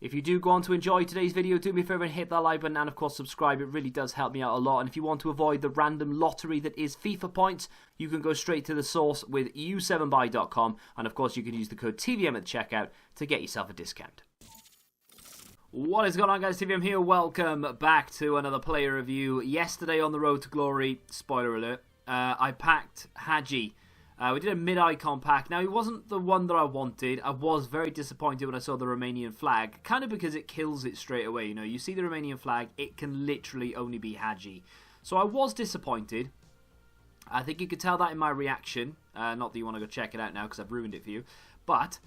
If you do go on to enjoy today's video, do me a favour and hit that like button and of course subscribe. It really does help me out a lot. And if you want to avoid the random lottery that is FIFA points, you can go straight to the source with u7buy.com, and of course you can use the code TVM at the checkout to get yourself a discount. What is going on, guys? TVM here. Welcome back to another player review. Yesterday on the road to glory, spoiler alert, I packed Hagi. We did a mid-icon pack. Now, he wasn't the one that I wanted. I was very disappointed when I saw the Romanian flag, kind of because it kills it straight away. You know, you see the Romanian flag, it can literally only be Hagi. So I was disappointed. I think you could tell that in my reaction. Not that you want to go check it out now because I've ruined it for you. But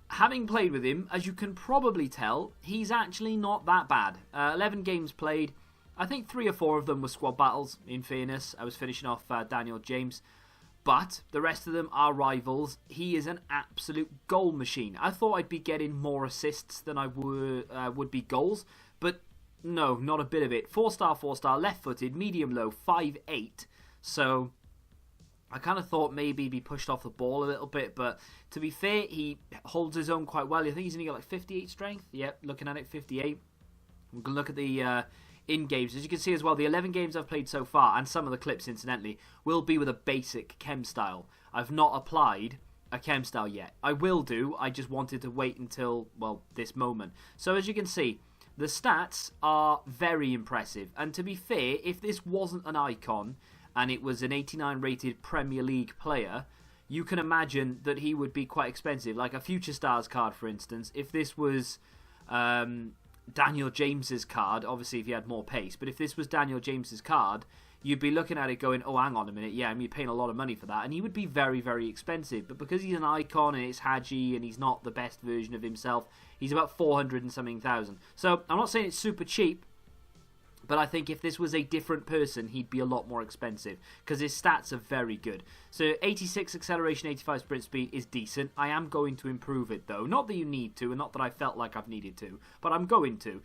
having played with him, as you can probably tell, he's actually not that bad. 11 games played. I think 3 or 4 of them were squad battles, in fairness. I was finishing off Daniel James. But the rest of them are rivals. He is an absolute goal machine. I thought I'd be getting more assists than I would be goals. But no, not a bit of it. 4-star, left-footed, medium-low, 5'8". So I kind of thought maybe he'd be pushed off the ball a little bit. But to be fair, he holds his own quite well. I think he's only got like 58 strength. Yep, looking at it, 58. We can look at the in games. As you can see as well, the 11 games I've played so far, and some of the clips incidentally, will be with a basic chem style. I've not applied a chem style yet. I will do, I just wanted to wait until, well, this moment. So as you can see, the stats are very impressive. And to be fair, if this wasn't an icon, and it was an 89 rated Premier League player, you can imagine that he would be quite expensive. Like a Future Stars card, for instance. If this was Daniel James's card, obviously if he had more pace, but if this was Daniel James's card, you'd be looking at it going, oh, hang on a minute, yeah, I'm paying a lot of money for that, and he would be very, very expensive. But because he's an icon and it's Hagi and he's not the best version of himself, he's about 400 and something thousand. So I'm not saying it's super cheap, but I think if this was a different person, he'd be a lot more expensive because his stats are very good. So 86 acceleration, 85 sprint speed is decent. I am going to improve it though. Not that you need to, and not that I felt like I've needed to, but I'm going to.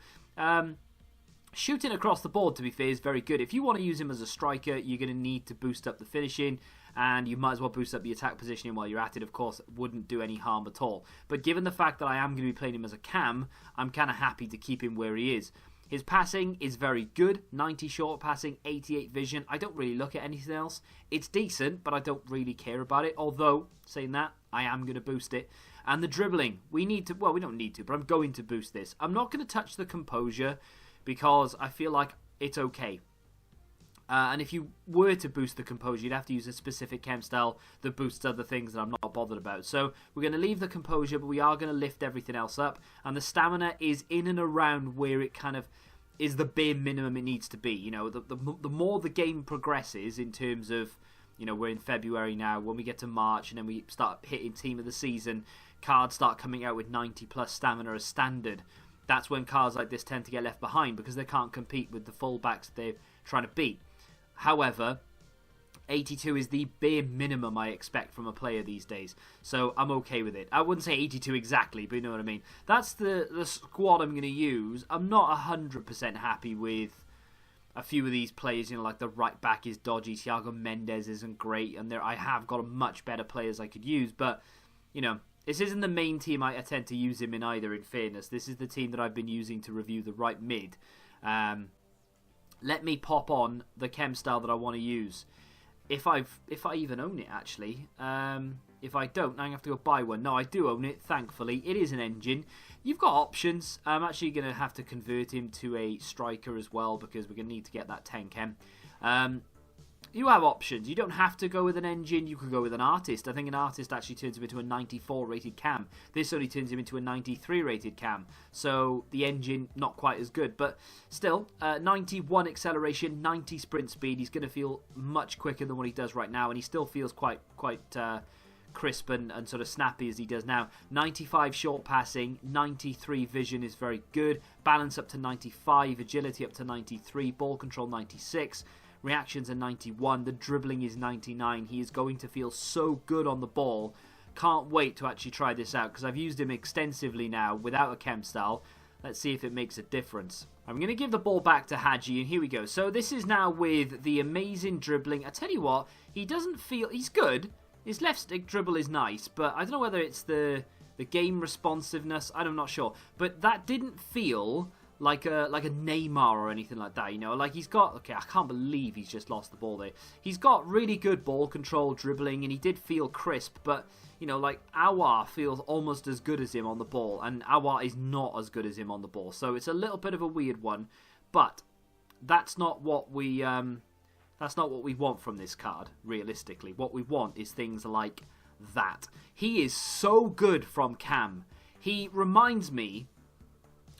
Shooting across the board, to be fair, is very good. If you want to use him as a striker, you're going to need to boost up the finishing, and you might as well boost up the attack positioning while you're at it. Of course, it wouldn't do any harm at all. But given the fact that I am going to be playing him as a cam, I'm kind of happy to keep him where he is. His passing is very good, 90 short passing, 88 vision. I don't really look at anything else. It's decent, but I don't really care about it. Although, saying that, I am going to boost it. And the dribbling, we need to, well, we don't need to, but I'm going to boost this. I'm not going to touch the composure because I feel like it's okay. And if you were to boost the composure, you'd have to use a specific chem style that boosts other things that I'm not bothered about. So we're going to leave the composure, but we are going to lift everything else up. And the stamina is in and around where it kind of is the bare minimum it needs to be. You know, the more the game progresses in terms of, you know, we're in February now. When we get to March and then we start hitting team of the season, cards start coming out with 90 plus stamina as standard. That's when cards like this tend to get left behind because they can't compete with the fullbacks they're trying to beat. However, 82 is the bare minimum I expect from a player these days, so I'm okay with it. I wouldn't say 82 exactly, but you know what I mean. That's the squad I'm going to use. I'm not 100% happy with a few of these players, you know, like the right back is dodgy, Thiago Mendes isn't great, and I have got much better players I could use, but, you know, this isn't the main team I tend to use him in either, in fairness. This is the team that I've been using to review the right mid. Let me pop on the chem style that I want to use. If I even own it, actually. If I don't, I'm going to have to go buy one. No, I do own it, thankfully. It is an engine. You've got options. I'm actually going to have to convert him to a striker as well because we're going to need to get that 10 chem. You have options. You don't have to go with an engine. You could go with an artist. I think an artist actually turns him into a 94 rated cam. This only turns him into a 93 rated cam. So the engine, not quite as good. But still, 91 acceleration, 90 sprint speed. He's going to feel much quicker than what he does right now. And he still feels quite crisp and sort of snappy as he does now. 95 short passing, 93 vision is very good. Balance up to 95, agility up to 93, ball control 96. Reactions are 91. The dribbling is 99. He is going to feel so good on the ball. Can't wait to actually try this out because I've used him extensively now without a chem style. Let's see if it makes a difference. I'm going to give the ball back to Hagi, and here we go. So this is now with the amazing dribbling. I tell you what, he doesn't feel... He's good. His left stick dribble is nice, but I don't know whether it's the the game responsiveness, I'm not sure. But that didn't feel like a Neymar or anything like that, you know. Like, he's got... Okay, I can't believe he's just lost the ball there. He's got really good ball control, dribbling, and he did feel crisp, but... You know, like, Aouar feels almost as good as him on the ball, and Aouar is not as good as him on the ball. So it's a little bit of a weird one, but that's not what we want from this card, realistically. What we want is things like that. He is so good from Cam. He reminds me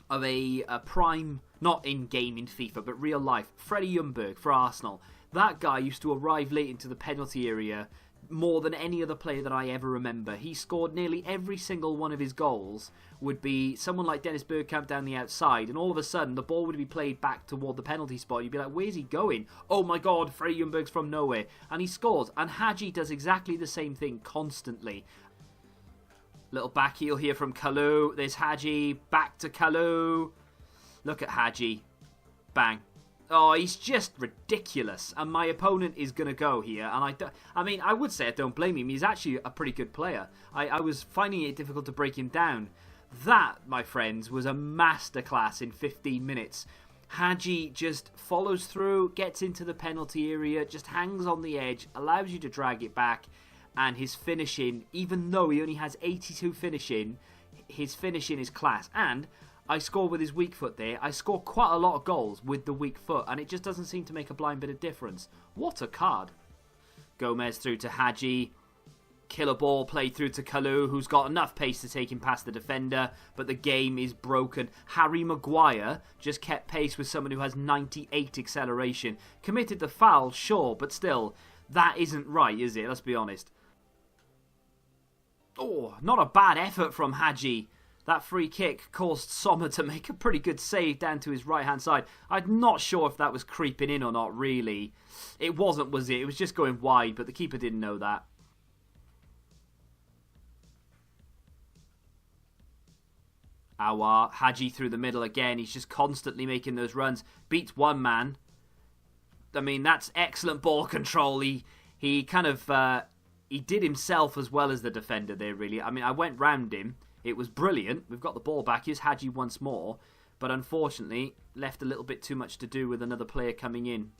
of a prime, not in-game in FIFA, but real life, Freddie Ljungberg for Arsenal. That guy used to arrive late into the penalty area more than any other player that I ever remember. He scored nearly every single one of his goals would be someone like Dennis Bergkamp down the outside, and all of a sudden the ball would be played back toward the penalty spot. You'd be like, where's he going? Oh my god, Freddie Ljungberg's from nowhere. And he scores. And Hagi does exactly the same thing constantly. Little back heel here from Kalou. There's Hagi. Back to Kalou. Look at Hagi. Bang. Oh, he's just ridiculous. And my opponent is going to go here. And I would say I don't blame him. He's actually a pretty good player. I was finding it difficult to break him down. That, my friends, was a masterclass in 15 minutes. Hagi just follows through, gets into the penalty area, just hangs on the edge, allows you to drag it back. And his finishing, even though he only has 82 finishing, his finishing is class. And I score with his weak foot there. I score quite a lot of goals with the weak foot, and it just doesn't seem to make a blind bit of difference. What a card. Gomez through to Hagi. Killer ball played through to Kalou, who's got enough pace to take him past the defender, but the game is broken. Harry Maguire just kept pace with someone who has 98 acceleration. Committed the foul, sure, but still, that isn't right, is it? Let's be honest. Oh, not a bad effort from Hagi. That free kick caused Sommer to make a pretty good save down to his right-hand side. I'm not sure if that was creeping in or not, really. It wasn't, was it? It was just going wide, but the keeper didn't know that. Aouar, Hagi through the middle again. He's just constantly making those runs. Beats one man. I mean, that's excellent ball control. He kind of... he did himself as well as the defender there, really. I mean, I went round him. It was brilliant. We've got the ball back. Here's Hagi once more. But unfortunately, left a little bit too much to do with another player coming in.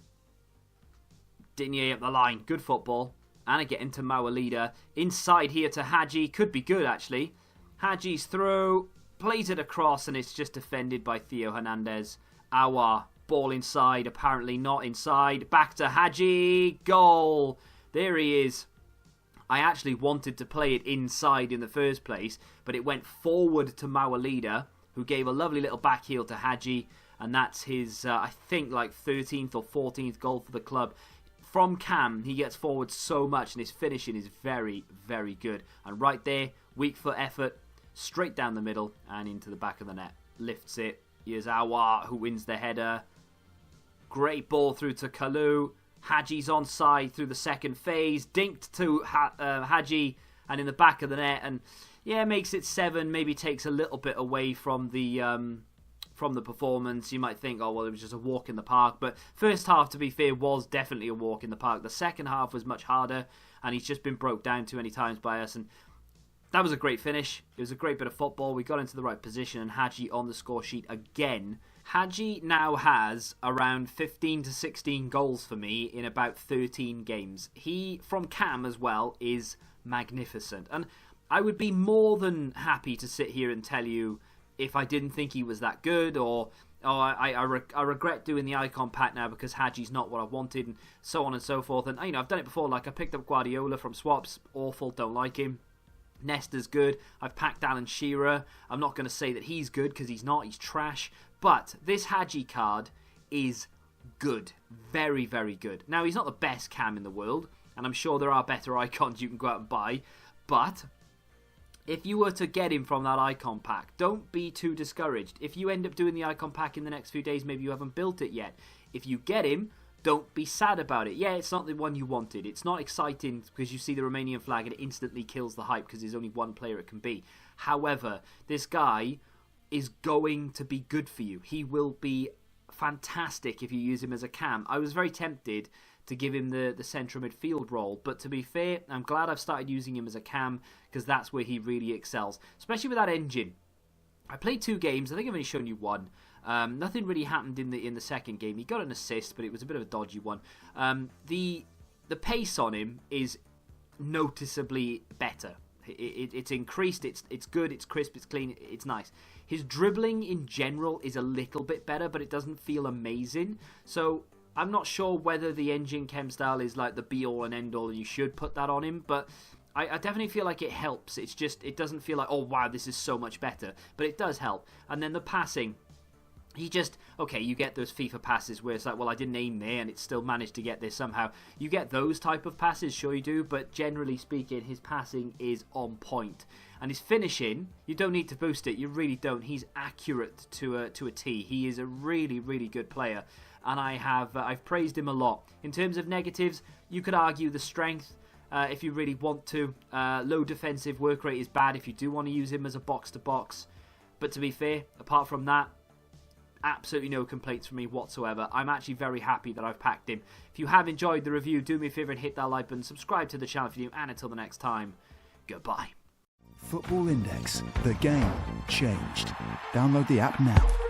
Digne up the line. Good football. And I get into Mawalida. Inside here to Hagi. Could be good, actually. Hagi's through. Plays it across, and it's just defended by Theo Hernandez. Aouar. Ball inside. Apparently not inside. Back to Hagi. Goal. There he is. I actually wanted to play it inside in the first place, but it went forward to Mawalida, who gave a lovely little back heel to Hagi, and that's his, I think, like 13th or 14th goal for the club. From Cam, he gets forward so much, and his finishing is very, very good. And right there, weak foot effort, straight down the middle, and into the back of the net. Lifts it. Here's Aouar, who wins the header. Great ball through to Kalou. Hagi's onside through the second phase. Dinked to Hagi and in the back of the net. And yeah, makes it 7. Maybe takes a little bit away from the performance. You might think, oh, well, it was just a walk in the park. But first half, to be fair, was definitely a walk in the park. The second half was much harder. And he's just been broke down too many times by us. And that was a great finish. It was a great bit of football. We got into the right position. And Hagi on the score sheet again. Hagi now has around 15 to 16 goals for me in about 13 games. He, from Cam as well, is magnificent. And I would be more than happy to sit here and tell you if I didn't think he was that good, or I regret doing the icon pack now because Hagi's not what I wanted, and so on and so forth. And, you know, I've done it before. Like, I picked up Guardiola from swaps. Awful, don't like him. Nesta's good. I've packed Alan Shearer. I'm not going to say that he's good because he's not. He's trash. But this Hagi card is good. Very, very good. Now, he's not the best Cam in the world, and I'm sure there are better icons you can go out and buy. But if you were to get him from that icon pack, don't be too discouraged. If you end up doing the icon pack in the next few days, maybe you haven't built it yet. If you get him, don't be sad about it. Yeah, it's not the one you wanted. It's not exciting because you see the Romanian flag and it instantly kills the hype because there's only one player it can be. However, this guy is going to be good for you. He will be fantastic if you use him as a cam. I was very tempted to give him the central midfield role, but to be fair, I'm glad I've started using him as a cam, because that's where he really excels, especially with that engine. I played 2 games. I think I've only shown you one. Nothing really happened in the second game. He got an assist, but it was a bit of a dodgy one. The pace on him is noticeably better. It's increased, it's good, it's crisp, it's clean, it's nice. His dribbling in general is a little bit better, but it doesn't feel amazing. So I'm not sure whether the engine chem style is like the be-all and end-all and you should put that on him, but I definitely feel like it helps. It's just, it doesn't feel like, oh wow, this is so much better, but it does help. And then the passing, he just, okay, you get those FIFA passes where it's like, well, I didn't aim there and it still managed to get there somehow. You get those type of passes, sure you do, but generally speaking, his passing is on point. And his finishing, you don't need to boost it, you really don't. He's accurate to a T. He is a really, really good player, and I've praised him a lot. In terms of negatives, you could argue the strength, if you really want to. Low defensive work rate is bad if you do want to use him as a box-to-box. But to be fair, apart from that, absolutely no complaints from me whatsoever. I'm actually very happy that I've packed him. If you have enjoyed the review, do me a favour and hit that like button, subscribe to the channel if you're new, and until the next time, goodbye. Football Index. The game changed. Download the app now.